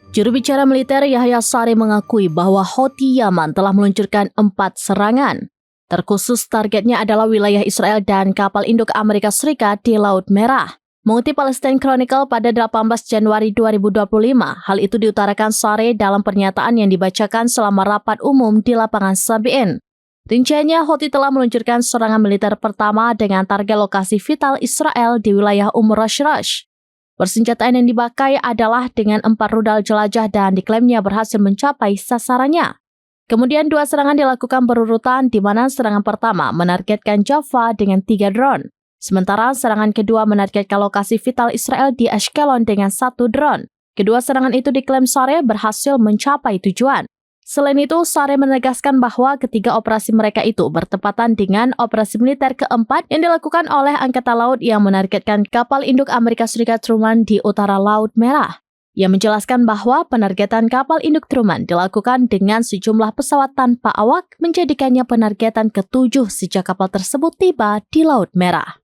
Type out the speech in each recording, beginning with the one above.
Juru bicara militer Yahya Saree mengakui bahwa Houthi Yaman telah meluncurkan 4 serangan. Terkhusus targetnya adalah wilayah Israel dan kapal induk Amerika Serikat di Laut Merah. Mengutip Palestine Chronicle pada 18 Januari 2025, hal itu diutarakan Saree dalam pernyataan yang dibacakan selama rapat umum di lapangan Sabi'in. Rinciannya, Houthi telah meluncurkan serangan militer pertama dengan target lokasi vital Israel di wilayah Rash. Persenjataan yang dipakai adalah dengan 4 rudal jelajah dan diklaimnya berhasil mencapai sasarannya. Kemudian 2 serangan dilakukan berurutan di mana serangan pertama menargetkan Jaffa dengan 3 drone. Sementara serangan kedua menargetkan lokasi vital Israel di Ashkelon dengan 1 drone. Kedua serangan itu diklaim Saree berhasil mencapai tujuan. Selain itu, Saree menegaskan bahwa ketiga operasi mereka itu bertepatan dengan operasi militer keempat yang dilakukan oleh Angkatan Laut yang menargetkan kapal induk Amerika Serikat Truman di utara Laut Merah. Ia menjelaskan bahwa penargetan kapal induk Truman dilakukan dengan sejumlah pesawat tanpa awak, menjadikannya penargetan ke-7 sejak kapal tersebut tiba di Laut Merah.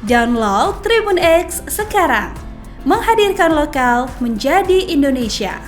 Download Tribun X sekarang, menghadirkan lokal menjadi Indonesia.